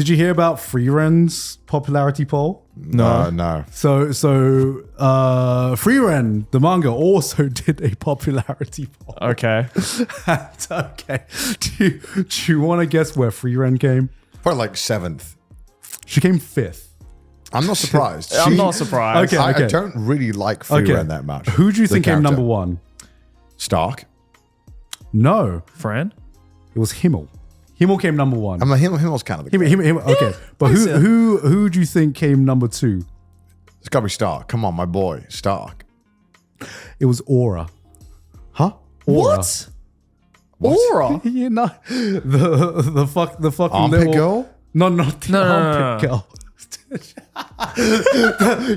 Did you hear about Frieren's popularity poll? No. So Frieren, the manga, also did a popularity poll. Okay. Okay. Do you want to guess where Frieren came? Probably like 7th. She came 5th. I'm not surprised. I'm not surprised. Okay. I don't really like Frieren that much. Who do you The think came character. number 1? Stark. No, Fern? it was Himmel. Himmel came number 1. I'm like, Himmel's kind of the Himmel, okay, but who do you think came number 2? It's got to be Stark. Come on, my boy. Stark. It was Aura. Huh? Aura. Aura? You know, the fucking Armpit little girl? No, not the armpit girl.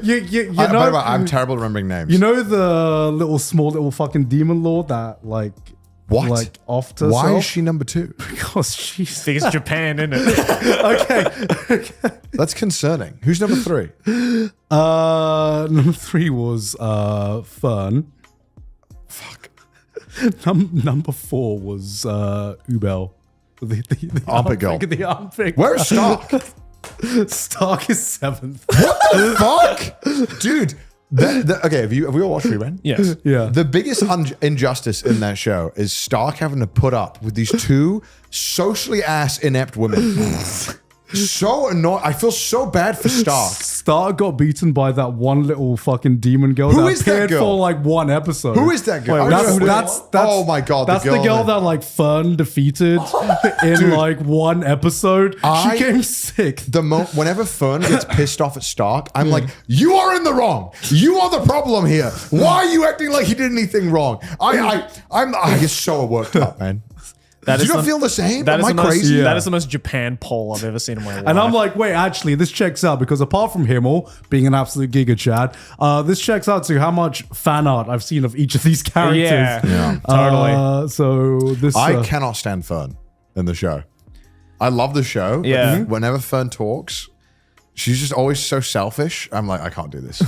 you By know, the way, I'm terrible at remembering names. you know the small little fucking demon lord that like what? like offed herself? Why is she number 2? Because she's I think it's Japan, isn't it? okay. That's concerning. Who's number 3? Number 3 was Fern. Fuck. Number 4 was Ubel. The Armpit girl. The armpit. Where's Stark? Stark is 7th. What the fuck? Dude. Okay, have we all watched Frieren? Yes. Yeah. The biggest injustice in that show is Stark having to put up with these 2 socially inept women. So annoying. I feel so bad for Stark. Stark got beaten by that one little fucking demon girl Who that is that appeared girl? for like one episode. Who is that girl? Wait, I don't know who that's oh my god, that's the girl that like Fern defeated in like one episode. She came 6th. Whenever Fern gets pissed off at Stark, I'm like, you are in the wrong. You are the problem here. Why are you acting like he did anything wrong? I get so worked up, man. Do you not feel the same? Am I crazy? That is the most Japan poll I've ever seen in my life. And I'm like, wait, actually, this checks out because apart from Himmel being an absolute giga chad, this checks out to how much fan art I've seen of each of these characters. Yeah, totally. So this, I cannot stand Fern in the show. I love the show. But Yeah. whenever Fern talks, she's just always so selfish. I'm like, I can't do this.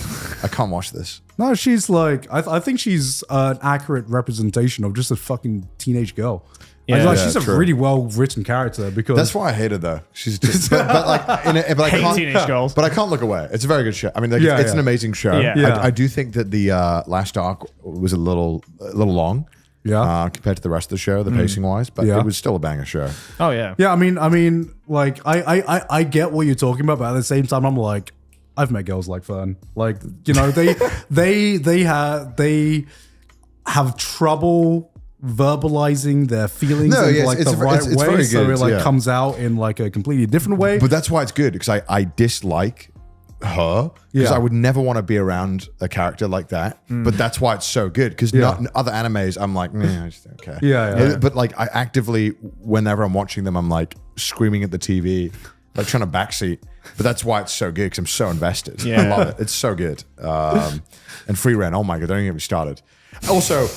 I can't watch this. No, she's like, I think she's an accurate representation of just a fucking teenage girl. Yeah. Like, Yeah, she's a true. really well written character because That's why I hate her though. She's just, but like, but I Hate can't. teenage girls. But I can't look away. It's a very good show. I mean, like, Yeah, it's yeah. an amazing show. Yeah. Yeah. I do think that the last arc was a little long. Yeah. Compared to the rest of the show, the pacing wise, but Yeah. it was still a banger show. Oh yeah. Yeah, I mean, like I get what you're talking about, but at the same time, I'm like, I've met girls like Fern. Like, you know, they have trouble verbalizing their feelings No, in yes, like it's the a- right it's way, very so good, it like yeah. comes out in like a completely different way. But that's why it's good because I dislike her because Yeah. I would never want to be around a character like that. But that's why it's so good because Yeah. other animes I'm like, I just don't care. Yeah. But like I actively, whenever I'm watching them, I'm like screaming at the TV, like trying to backseat. But that's why it's so good because I'm so invested. I Yeah. love it. It's so good. And Frieren, oh my god, don't even get me started. Also,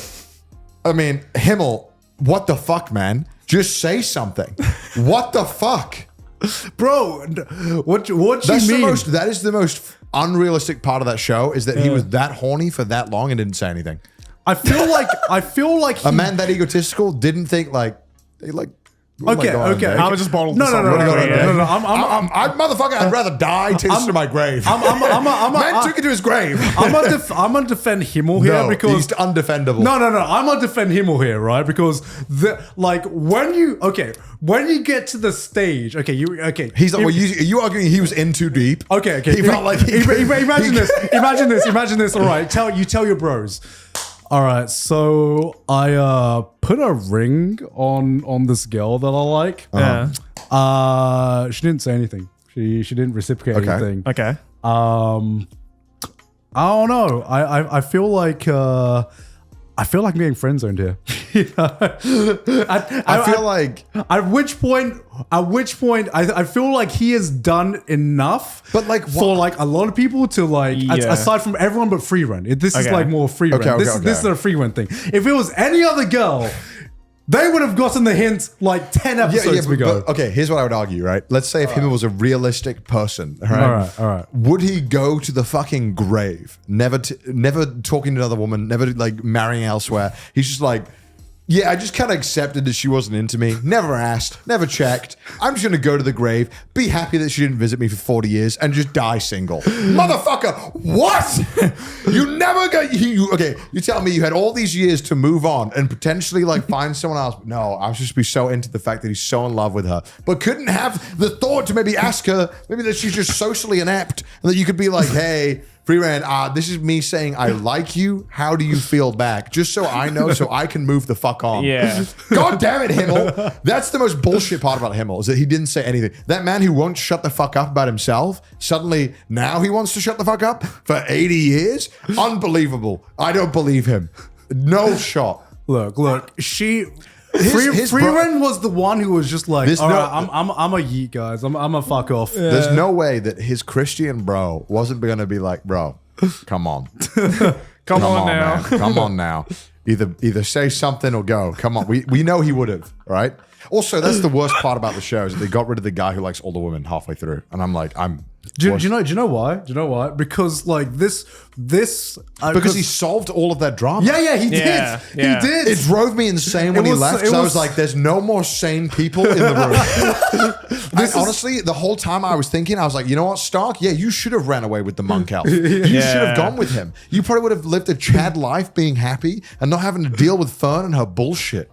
I mean, Himmel, what the fuck, man? Just say something. What the fuck? Bro, what you That's mean? that is the most unrealistic part of that show is that he was that horny for that long and didn't say anything. I feel like A man that egotistical didn't think like Okay. I was just bottled No, this no, up. no, What no, are no, you no, doing? no, no. I'm motherfucker. I'd rather die tasted to my grave. Man took it to his grave. I'm gonna defend Himmel here No, because he's undefendable. No. I'm gonna defend Himmel here, right? Because when you get to the stage, He's like, are you arguing he was in too deep? Okay. He felt like imagine this. All right, tell your bros. All right, so I put a ring on this girl that I like. Yeah. She didn't say anything. She didn't reciprocate anything. Okay. I don't know. I feel like I'm getting friend zoned here. You know? I feel like At which point I feel like he has done enough, But, like, for like a lot of people to like Yeah. aside from everyone but Frieren. This is Okay. like more Frieren. Okay, This is a Frieren thing. If it was any other girl, they would have gotten the hint like 10 episodes ago. but, okay, here's what I would argue, right? Let's say if Himmel was a realistic person, right? All right. Would he go to the fucking grave, never talking to another woman, never like marrying elsewhere? He's just like, Yeah, I just kind of accepted that she wasn't into me. Never asked, never checked. I'm just going to go to the grave, be happy that she didn't visit me for 40 years, and just die single. Motherfucker, what? You never got... Okay, you tell me you had all these years to move on and potentially like find someone else. No, I was just be so into the fact that he's so in love with her, but couldn't have the thought to maybe ask her, maybe that she's just socially inept, and that you could be like, hey... Frieren, this is me saying I like you. How do you feel back? Just so I know, so I can move the fuck on. Yeah. God damn it, Himmel. That's the most bullshit part about Himmel, is that he didn't say anything. That man who won't shut the fuck up about himself, suddenly now he wants to shut the fuck up for 80 years? Unbelievable. I don't believe him. No shot. Look. His Frieren was the one who was just like, There's all no- right, I'm a yeet, guys. I'm a fuck off. There's no way that his Christian bro wasn't going to be like, bro, come on. Come on now. Man. Come on now. Either say something or go. Come on. We know he would have, right? Also, that's the worst part about the show is that they got rid of the guy who likes older women halfway through. And I'm like, Do you know why? Do you know why? Because like this because he solved all of that drama. Yeah, he did. Yeah. He did. It drove me insane when he left. 'Cause I was like, there's no more sane people in the room. Honestly, the whole time I was thinking, I was like, you know what, Stark? Yeah, you should have ran away with the monk elf. You should have gone with him. You probably would have lived a Chad life being happy and not having to deal with Fern and her bullshit.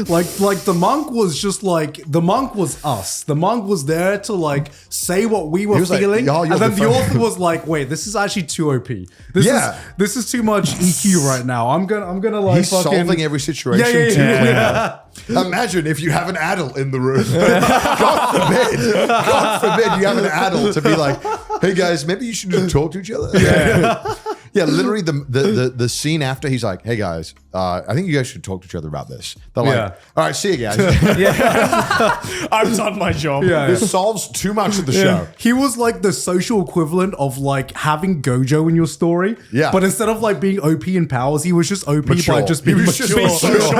Like the monk was just like, the monk was us. The monk was there to like say what we were was like, feeling, "Y'all, you're and then the different." author was like, "Wait, this is actually too OP. Yeah. This is too much EQ right now. I'm gonna like He's fucking solving every situation Yeah. to clean up. Imagine if you have an adult in the room. God forbid you have an adult to be like, hey guys, maybe you should just talk to each other. Yeah, literally the scene after he's like, hey guys, I think you guys should talk to each other about this. They're like, all right, see you guys. I've done my job. Yeah. This solves too much of the show. He was like the social equivalent of like having Gojo in your story. Yeah. But instead of like being OP in powers, he was just OP Mature. by just being He was just mature. being social.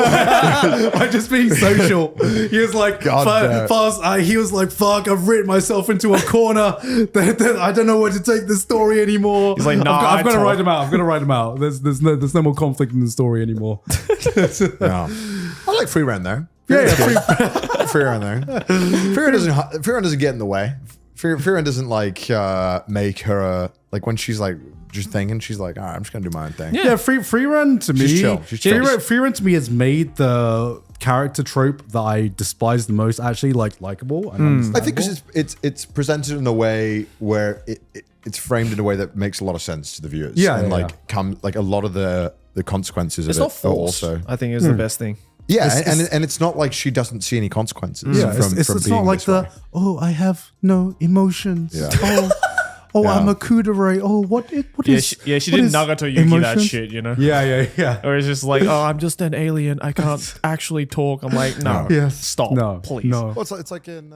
By just being social. He was like, God damn. he was like, fuck, I've written myself into a corner. I don't know where to take this story anymore. He's like, nah, I've got to I write him out. I'm gonna write him out. There's no more conflict in the story anymore. No. I like Frieren though. Frieren there. Frieren doesn't get in the way. Frieren doesn't like make her like when she's like just thinking, she's like, all right, I'm just gonna do my own thing. Yeah, Frieren to me, She's chill. She's chill. Frieren to me has made the character trope that I despise the most actually like likable. I think because it's presented in a way where it's framed in a way that makes a lot of sense to the viewers. Yeah, and yeah, like come like a lot of the consequences It's of not it are false. also. I think is the best thing. Yeah, and it's not like she doesn't see any consequences. Yeah, from it's being not like this way. I have no emotions. Yeah. I'm a kudere. What is She did is Nagato Yuki that emotions? shit, you know? Yeah. Or it's just like, oh, I'm just an alien. I can't actually talk. I'm like, no. Yes. Stop, No. please. No. Well, it's like in.